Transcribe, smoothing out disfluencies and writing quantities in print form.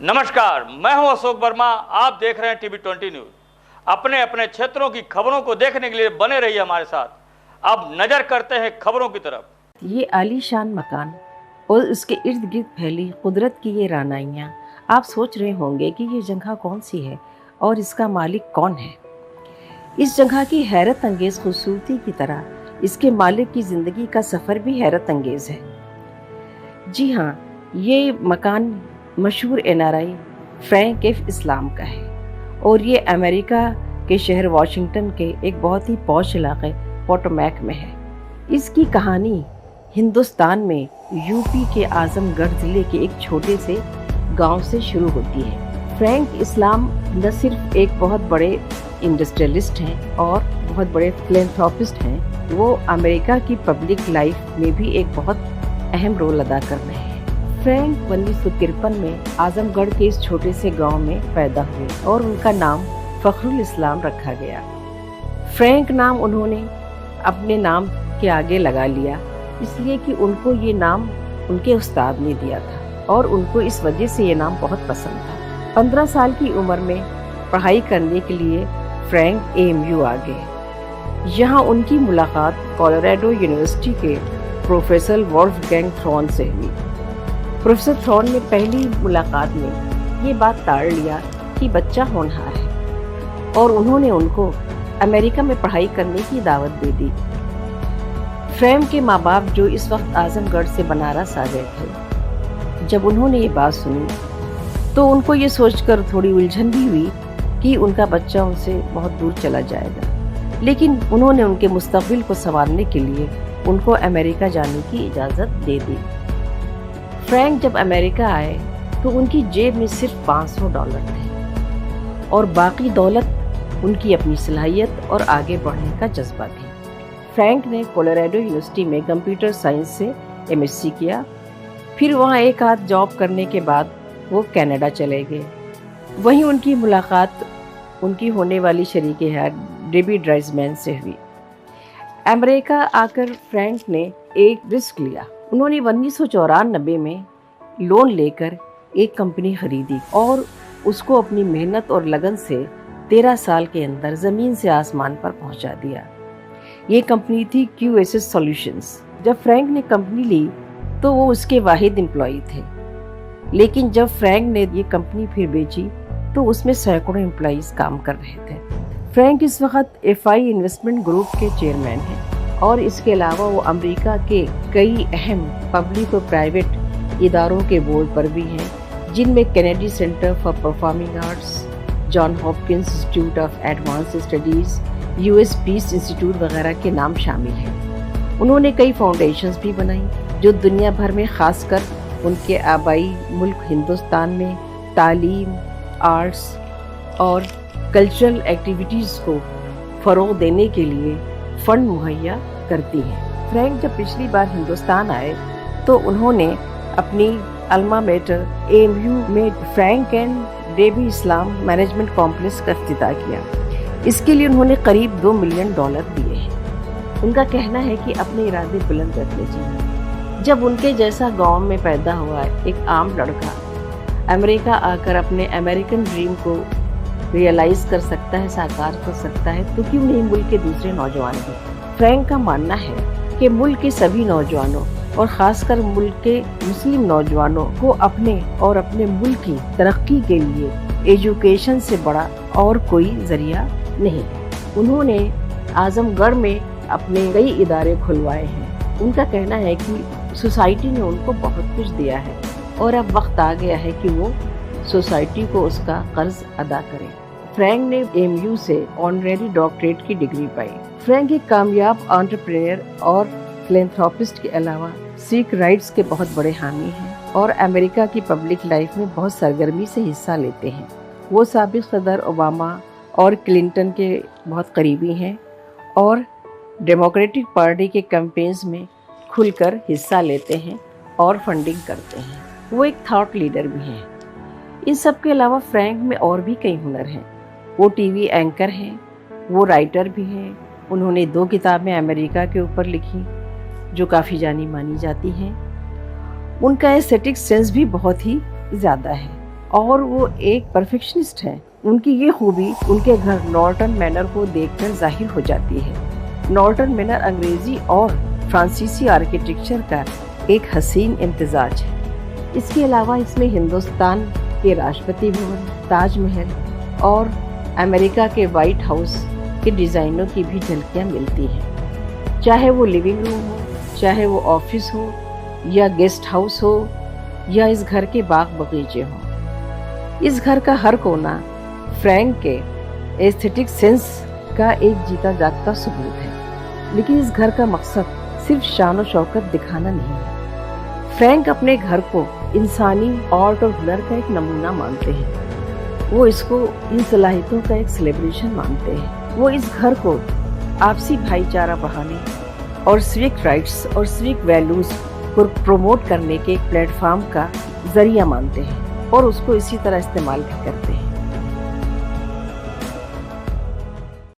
नमस्कार, मैं हूं अशोक वर्मा। आप देख रहे हैं टीवी 20 न्यूज। अपने अपने क्षेत्रों की खबरों को देखने के लिए बने रहिए हमारे साथ। अब नजर करते हैं खबरों की तरफ। ये आलीशान मकान और उसके इर्द गिर्द फैली कुदरत की ये रानाइयाँ। आप सोच रहे होंगे कि ये जगह कौन सी है और इसका मालिक कौन है। इस जगह की हैरत अंगेज खूबसूरती की तरह इसके मालिक की ज़िंदगी का सफ़र भी हैरत अंगेज है। जी हाँ, ये मकान मशहूर NRI फ्रैंक एफ इस्लाम का है और ये अमेरिका के शहर वाशिंगटन के एक बहुत ही पॉश इलाके पोटोमैक में है। इसकी कहानी हिंदुस्तान में यूपी के आजमगढ़ ज़िले के एक छोटे से गांव से शुरू होती है। फ्रैंक इस्लाम न सिर्फ एक बहुत बड़े इंडस्ट्रियलिस्ट हैं और बहुत बड़े फिलैंथ्रोपिस्ट हैं, वो अमेरिका की पब्लिक लाइफ में भी एक बहुत अहम रोल अदा कर रहे हैं। फ्रैंक 1953 में आजमगढ़ के इस छोटे से गांव में पैदा हुए और उनका नाम फखरुल इस्लाम रखा गया। फ्रैंक नाम उन्होंने अपने नाम के आगे लगा लिया इसलिए कि उनको ये नाम उनके उस्ताद ने दिया था और उनको इस वजह से ये नाम बहुत पसंद था। 15 साल की उम्र में पढ़ाई करने के लिए फ्रैंक AMU आ गए। यहाँ उनकी मुलाकात कोलोराडो यूनिवर्सिटी के प्रोफेसर वोल्फगैंग थ्रॉन से हुई। प्रोफेसर थ्रॉन ने पहली मुलाकात में ये बात ताड़ लिया कि बच्चा होनहार है और उन्होंने उनको अमेरिका में पढ़ाई करने की दावत दे दी। फ्रैंक के माँ बाप जो इस वक्त आजमगढ़ से बनारस आ गए थे, जब उन्होंने ये बात सुनी तो उनको ये सोचकर थोड़ी उलझन भी हुई कि उनका बच्चा उनसे बहुत दूर चला जाएगा, लेकिन उन्होंने उनके मुस्तकबिल को संवारने के लिए उनको अमेरिका जाने की इजाज़त दे दी। फ्रैंक जब अमेरिका आए तो उनकी जेब में सिर्फ $500 थे और बाकी दौलत उनकी अपनी सलाहियत और आगे बढ़ने का जज्बा थी। फ्रैंक ने कोलोराडो यूनिवर्सिटी में कंप्यूटर साइंस से MSc किया। फिर वहाँ एक आध जॉब करने के बाद वो कनाडा चले गए। वहीं उनकी मुलाकात उनकी होने वाली शरीके हयात डेबी ड्राइजमैन से हुई। अमेरिका आकर फ्रैंक ने एक रिस्क लिया। उन्होंने 1994 में लोन लेकर एक कंपनी खरीदी और उसको अपनी मेहनत और लगन से 13 साल के अंदर ज़मीन से आसमान पर पहुंचा दिया। ये कंपनी थी QSS सॉल्यूशंस। जब फ्रैंक ने कंपनी ली तो वो उसके वाहिद एम्प्लॉई थे, लेकिन जब फ्रैंक ने ये कंपनी फिर बेची तो उसमें सैकड़ों एम्प्लॉइज काम कर रहे थे। फ्रैंक इस वक्त FI इन्वेस्टमेंट ग्रुप के चेयरमैन हैं और इसके अलावा वो अमेरिका के कई अहम पब्लिक और प्राइवेट इदारों के बोर्ड पर भी हैं, जिनमें Kennedy centre for performing arts, John Hopkins institute of advance studies, US peace institute वगैरह के नाम शामिल हैं। उन्होंने कई फाउंडेशंस भी बनाई जो दुनिया भर में खासकर उनके आबाई मुल्क हिंदुस्तान में तालीम, आर्ट्स और कल्चरल एक्टिविटीज़ को फ़रोग़ देने के लिए फंड मुहैया करती है। फ्रैंक जब पिछली बार हिंदुस्तान आए तो उन्होंने अपनी अल्मा मेटर AMU में Frank and Debbie Islam management complex का इफ्तिताह किया। इसके लिए उन्होंने करीब $2 मिलियन दिए हैं। उनका कहना है कि अपने इरादे बुलंद रखने चाहिए। जब उनके जैसा गांव में पैदा हुआ एक आम लड़का अमेरिका आकर अपने अमेरिकन ड्रीम को रियलाइज़ कर सकता है, साकार कर सकता है, तो क्यों नहीं मुल्क के दूसरे नौजवान भी। फ्रैंक का मानना है कि मुल्क के सभी नौजवानों और ख़ासकर मुल्क के मुस्लिम नौजवानों को अपने और अपने मुल्क की तरक्की के लिए एजुकेशन से बड़ा और कोई ज़रिया नहीं। उन्होंने आज़मगढ़ में अपने कई इदारे खुलवाए हैं। उनका कहना है कि सोसाइटी ने उनको बहुत कुछ दिया है और अब वक्त आ गया है कि वो सोसाइटी को उसका कर्ज अदा करें। फ्रैंक ने AMU से ऑनरेरी डॉक्टरेट की डिग्री पाई। फ्रैंक एक कामयाब एंटरप्रेन्योर और फिलैंथ्रोपिस्ट के अलावा सिख राइट्स के बहुत बड़े हामी हैं और अमेरिका की पब्लिक लाइफ में बहुत सरगर्मी से हिस्सा लेते हैं। वो साबिक सदर ओबामा और क्लिंटन के बहुत करीबी हैं और डेमोक्रेटिक पार्टी के कैंपेन्स में खुलकर हिस्सा लेते हैं और फंडिंग करते हैं। वो एक थॉट लीडर भी हैं। इन सब के अलावा फ्रैंक में और भी कई हुनर हैं। वो TV एंकर हैं, वो राइटर भी हैं। उन्होंने 2 किताबें अमेरिका के ऊपर लिखी जो काफ़ी जानी मानी जाती हैं। उनका एस्थेटिक सेंस भी बहुत ही ज़्यादा है और वो एक परफेक्शनिस्ट हैं। उनकी ये खूबी उनके घर नॉर्टन मैनर को देखकर जाहिर हो जाती है। नॉर्टन मैनर अंग्रेजी और फ्रांसीसी आर्किटेक्चर का एक हसीन इम्तिजाज है। इसके अलावा इसमें हिंदुस्तान के राष्ट्रपति भवन, ताजमहल और अमेरिका के वाइट हाउस के डिज़ाइनों की भी झलकियाँ मिलती हैं। चाहे वो लिविंग रूम हो, चाहे वो ऑफिस हो या गेस्ट हाउस हो या इस घर के बाग बगीचे हों, इस घर का हर कोना फ्रैंक के एस्थेटिक सेंस का एक जीता जागता सबूत है। लेकिन इस घर का मकसद सिर्फ शान और शौकत दिखाना नहीं है। फ्रैंक अपने घर को इंसानी आर्ट और हुनर का एक नमूना मानते हैं। वो इसको इन सलाहियतों का एक सेलिब्रेशन मानते हैं। वो इस घर को आपसी भाईचारा बढ़ाने और सिविक राइट्स और सिविक वैल्यूज को प्रमोट करने के एक प्लेटफॉर्म का जरिया मानते हैं और उसको इसी तरह इस्तेमाल भी करते हैं।